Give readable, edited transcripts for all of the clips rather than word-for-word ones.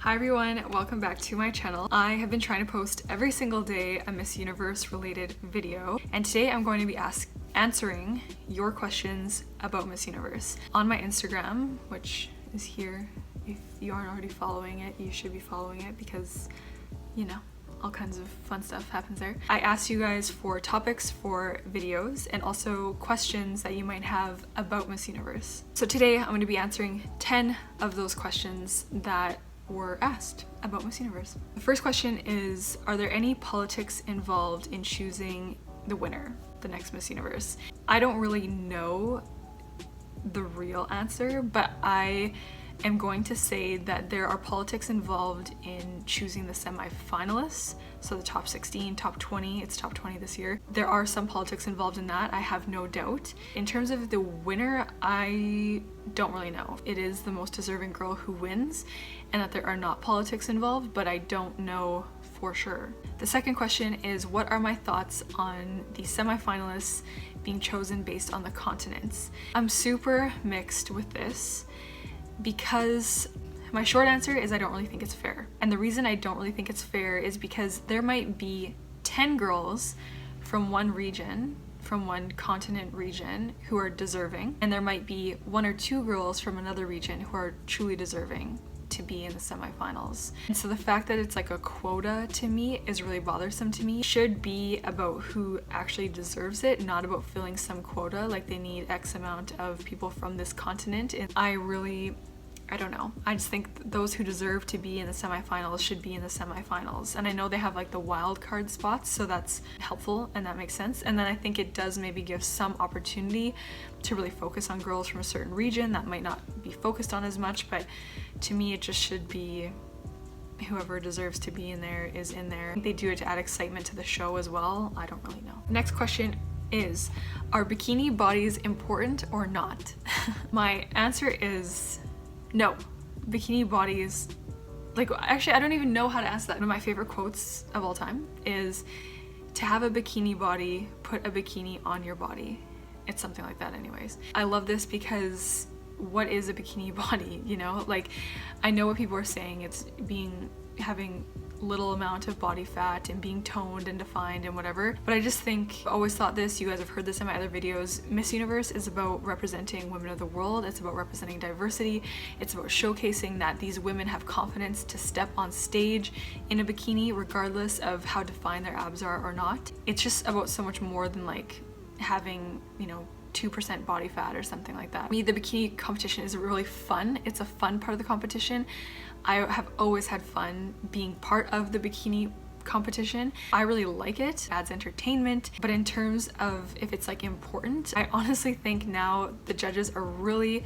Hi everyone, welcome back to my channel. I have been trying to post every single day a Miss Universe related video, and today I'm going to be answering your questions about Miss Universe on my Instagram, which is here. If you aren't already following it, you should be following it because, you know, all kinds of fun stuff happens there. I asked you guys for topics for videos and also questions that you might have about Miss Universe. So today I'm going to be answering 10 of those questions that were asked about Miss Universe. The first question is, are there any politics involved in choosing the winner, the next Miss Universe? I don't really know the real answer, but I am going to say that there are politics involved in choosing the semi-finalists, so the top 16, top 20, it's top 20 this year. There are some politics involved in that, I have no doubt. In terms of the winner, I don't really know. It is the most deserving girl who wins, and that there are not politics involved, but I don't know for sure. The second question is, what are my thoughts on the semi-finalists being chosen based on the continents? I'm super mixed with this, because my short answer is I don't really think it's fair. And the reason I don't really think it's fair is because there might be 10 girls from one region, from one continent region, who are deserving, and there might be 1 or 2 girls from another region who are truly deserving to be in the semifinals. And so the fact that it's like a quota to me is really bothersome to me. It should be about who actually deserves it, not about filling some quota, like they need X amount of people from this continent. And I don't know. I just think those who deserve to be in the semifinals should be in the semifinals. And I know they have like the wild card spots, so that's helpful and that makes sense. And then I think it does maybe give some opportunity to really focus on girls from a certain region that might not be focused on as much, but to me it just should be whoever deserves to be in there is in there. I think they do it to add excitement to the show as well. I don't really know. Next question is, are bikini bodies important or not? My answer is no. Bikini bodies, like, actually I don't even know how to answer that. One of my favorite quotes of all time is, to have a bikini body, put a bikini on your body. It's something like that anyways. I love this because what is a bikini body, you know? Like, I know what people are saying, it's having little amount of body fat and being toned and defined and whatever, but I just think, I always thought this, you guys have heard this in my other videos, Miss Universe is about representing women of the world, it's about representing diversity, it's about showcasing that these women have confidence to step on stage in a bikini regardless of how defined their abs are or not. It's just about so much more than like having, you know, 2% body fat or something like that. To me, the bikini competition is really fun. It's a fun part of the competition. I have always had fun being part of the bikini competition. I really like it. It adds entertainment, but in terms of if it's like important, I honestly think now the judges are really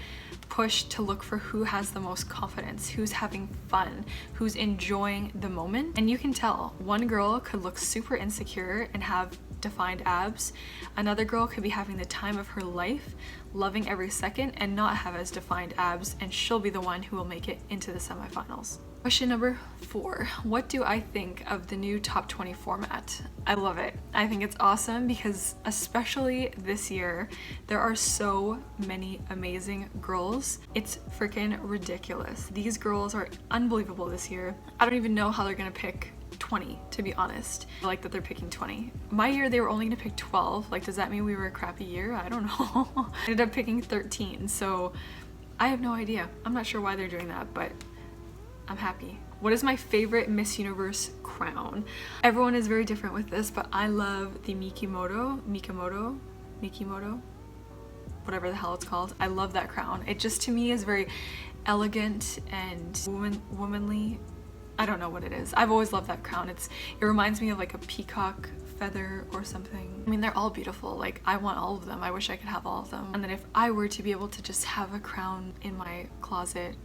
pushed to look for who has the most confidence, who's having fun, who's enjoying the moment. And you can tell one girl could look super insecure and have defined abs. Another girl could be having the time of her life, loving every second, and not have as defined abs, and she'll be the one who will make it into the semifinals. Question number 4. What do I think of the new top 20 format? I love it. I think it's awesome because especially this year, there are so many amazing girls. It's freaking ridiculous. These girls are unbelievable this year. I don't even know how they're gonna pick 20, to be honest. I like that they're picking 20. My year they were only gonna pick 12. Like, does that mean we were a crappy year? I don't know. I ended up picking 13, so I have no idea. I'm not sure why they're doing that, but I'm happy. What is my favorite Miss Universe crown? Everyone is very different with this, but I love the Mikimoto, whatever the hell it's called. I love that crown. It just, to me, is very elegant and womanly. I don't know what it is. I've always loved that crown. It reminds me of like a peacock feather or something. I mean, they're all beautiful. Like, I want all of them. I wish I could have all of them. And then if I were to be able to just have a crown in my closet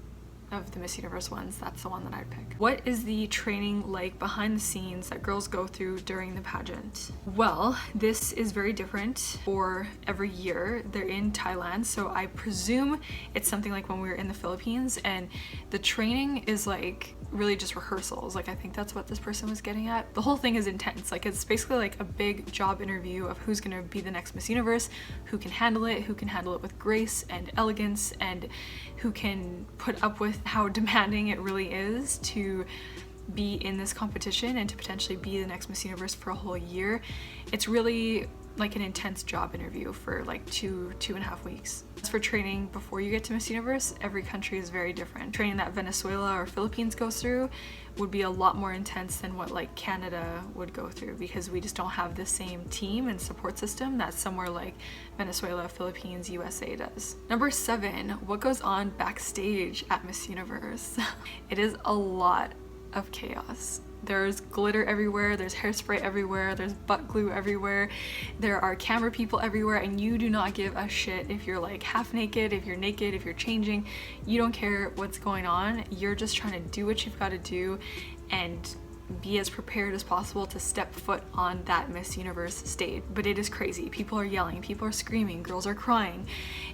of the Miss Universe ones, that's the one that I'd pick. What is the training like behind the scenes that girls go through during the pageant? Well, this is very different for every year. They're in Thailand, so I presume it's something like when we were in the Philippines, and the training is like really just rehearsals. Like, I think that's what this person was getting at. The whole thing is intense. Like, it's basically like a big job interview of who's gonna be the next Miss Universe, who can handle it with grace and elegance, and who can put up with how demanding it really is to be in this competition and to potentially be the next Miss Universe for a whole year. It's really like an intense job interview for like two and a half weeks. As for training before you get to Miss Universe, every country is very different. Training that Venezuela or Philippines goes through would be a lot more intense than what like Canada would go through, because we just don't have the same team and support system that somewhere like Venezuela, Philippines, USA does. Number 7, what goes on backstage at Miss Universe? It is a lot of chaos. There's glitter everywhere, there's hairspray everywhere, there's butt glue everywhere, there are camera people everywhere, and you do not give a shit if you're like half naked, if you're naked, if you're changing. You don't care what's going on. You're just trying to do what you've got to do and be as prepared as possible to step foot on that Miss Universe stage. But it is crazy. People are yelling, people are screaming, girls are crying.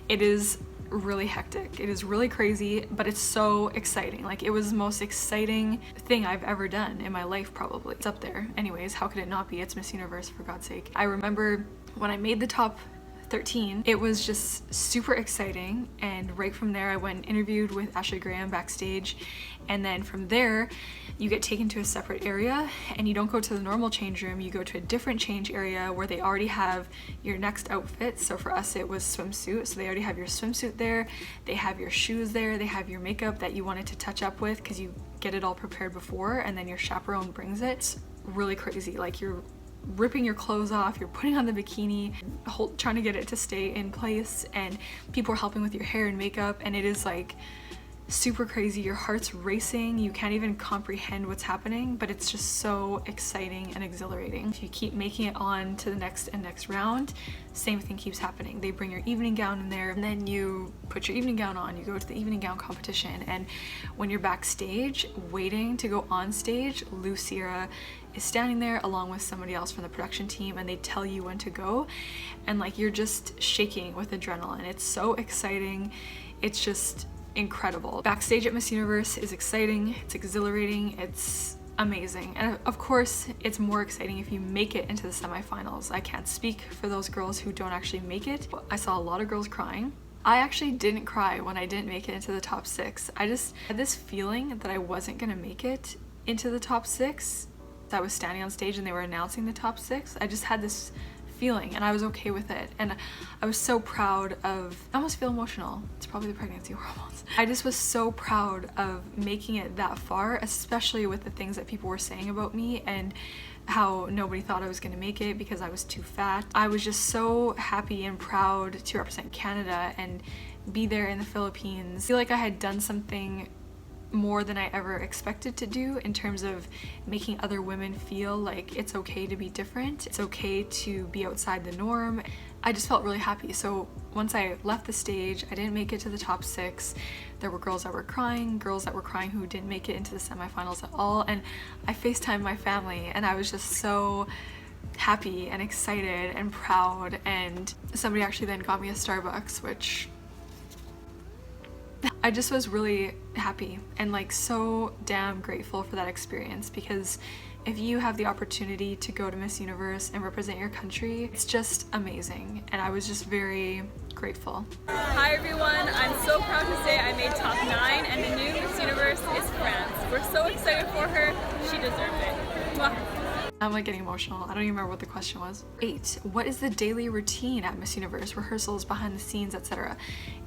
It is really hectic. It is really crazy, but it's so exciting. Like, it was the most exciting thing I've ever done in my life, probably. It's up there. Anyways, how could it not be? It's Miss Universe, for God's sake. I remember when I made the top 13, it was just super exciting, and right from there I went and interviewed with Ashley Graham backstage, and then from there you get taken to a separate area, and you don't go to the normal change room, you go to a different change area where they already have your next outfit. So for us it was swimsuit, so they already have your swimsuit there, they have your shoes there, they have your makeup that you wanted to touch up with because you get it all prepared before, and then your chaperone brings it. It's really crazy. Like, you're ripping your clothes off, you're putting on the bikini, trying to get it to stay in place, and people are helping with your hair and makeup, and it is like super crazy. Your heart's racing, you can't even comprehend what's happening, but it's just so exciting and exhilarating. If you keep making it on to the next and next round, same thing keeps happening. They bring your evening gown in there, and then you put your evening gown on, you go to the evening gown competition, and when you're backstage waiting to go on stage, Lucira is standing there along with somebody else from the production team, and they tell you when to go, and like, you're just shaking with adrenaline. It's so exciting. It's just incredible. Backstage at Miss Universe is exciting, it's exhilarating, it's amazing, and of course it's more exciting if you make it into the semifinals. I can't speak for those girls who don't actually make it. I saw a lot of girls crying. I actually didn't cry when I didn't make it into the top 6. I just had this feeling that I wasn't gonna make it into the top 6. I was standing on stage and they were announcing the top 6. I just had this feeling, and I was okay with it, and I was so proud of, I almost feel emotional, it's probably the pregnancy hormones. I just was so proud of making it that far, especially with the things that people were saying about me and how nobody thought I was gonna make it because I was too fat. I was just so happy and proud to represent Canada and be there in the Philippines. I feel like I had done something more than I ever expected to do in terms of making other women feel like it's okay to be different, it's okay to be outside the norm. I just felt really happy. So once I left the stage, I didn't make it to the top 6. There were girls that were crying who didn't make it into the semifinals at all, and I FaceTimed my family, and I was just so happy and excited and proud, and somebody actually then got me a Starbucks, which I just was really happy and like so damn grateful for that experience, because if you have the opportunity to go to Miss Universe and represent your country, it's just amazing, and I was just very grateful. Hi everyone, I'm so proud to say I made top 9, and the new Miss Universe is France. We're so excited for her, she deserved it. Mwah. I'm like getting emotional. I don't even remember what the question was. 8. What is the daily routine at Miss Universe? Rehearsals, behind the scenes, etc.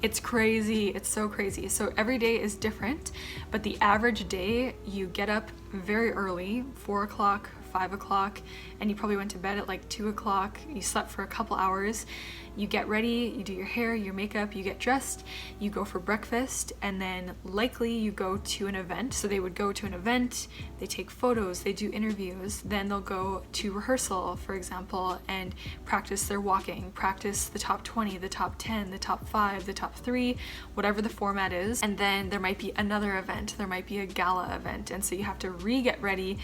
It's crazy. It's so crazy. So every day is different, but the average day, you get up very early, 4 o'clock, 5 o'clock, and you probably went to bed at like 2 o'clock. You slept for a couple hours. You get ready, you do your hair, your makeup, you get dressed, you go for breakfast, and then likely you go to an event. So they would go to an event, they take photos, they do interviews, then they'll go to rehearsal, for example, and practice their walking, practice the top 20, the top 10, the top 5, the top 3, whatever the format is. And then there might be another event, there might be a gala event, and so you have to re-get ready,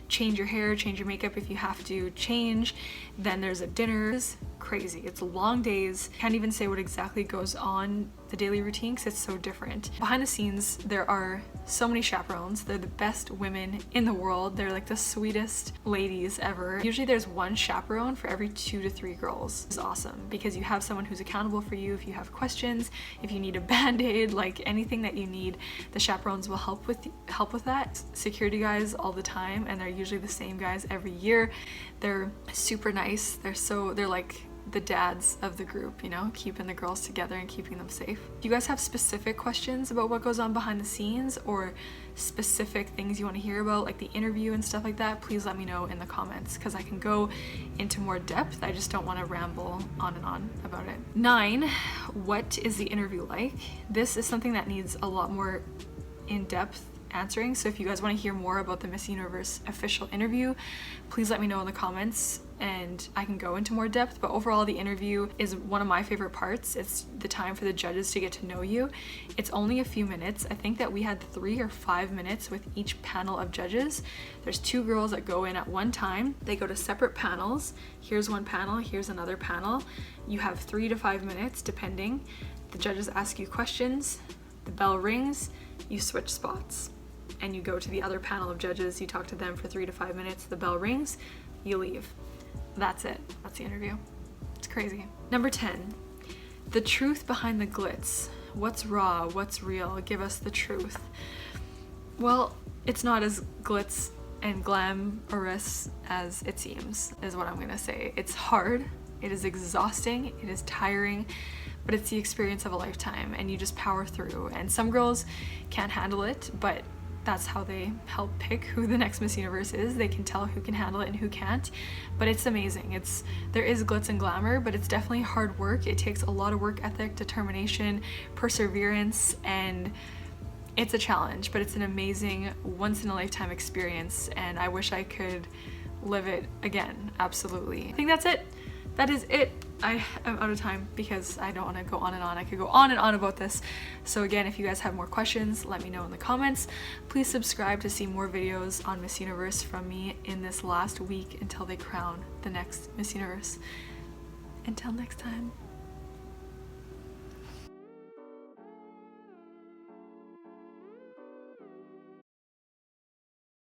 change your hair, change your makeup if you have to change. Then there's a dinner. It's crazy. It's long days. Can't even say what exactly goes on the daily routine because it's so different. Behind the scenes, there are so many chaperones. They're the best women in the world. They're like the sweetest ladies ever. Usually there's one chaperone for every 2 to 3 girls. It's awesome because you have someone who's accountable for you if you have questions, if you need a band-aid, like anything that you need, the chaperones will help with that. Security guys all the time, and they're usually the same guys every year. They're super nice. They're like the dads of the group, you know, keeping the girls together and keeping them safe. If you guys have specific questions about what goes on behind the scenes or specific things you want to hear about, like the interview and stuff like that, please let me know in the comments because I can go into more depth. I just don't want to ramble on and on about it. 9, what is the interview like? This is something that needs a lot more in-depth answering, so if you guys want to hear more about the Miss Universe official interview, please let me know in the comments and I can go into more depth. But overall, the interview is one of my favorite parts. It's the time for the judges to get to know you. It's only a few minutes. I think that we had 3 or 5 minutes with each panel of judges. There's 2 girls that go in at one time. They go to separate panels. Here's one panel, here's another panel. You have 3 to 5 minutes depending. The judges ask you questions, the bell rings, you switch spots, and you go to the other panel of judges. You talk to them for 3 to 5 minutes, the bell rings, you leave. That's it. That's the interview. It's crazy. Number 10, the truth behind the glitz. What's raw? What's real? Give us the truth. Well, it's not as glitz and glamorous as it seems, is what I'm gonna say. It's hard, it is exhausting, it is tiring, but it's the experience of a lifetime and you just power through. And some girls can't handle it, but that's how they help pick who the next Miss Universe is. They can tell who can handle it and who can't, but it's amazing. There is glitz and glamour, but it's definitely hard work. It takes a lot of work ethic, determination, perseverance, and it's a challenge, but it's an amazing once-in-a-lifetime experience, and I wish I could live it again, absolutely. I think that's it. That is it. I am out of time because I don't want to go on and on. I could go on and on about this. So again, if you guys have more questions, let me know in the comments. Please subscribe to see more videos on Miss Universe from me in this last week until they crown the next Miss Universe. Until next time.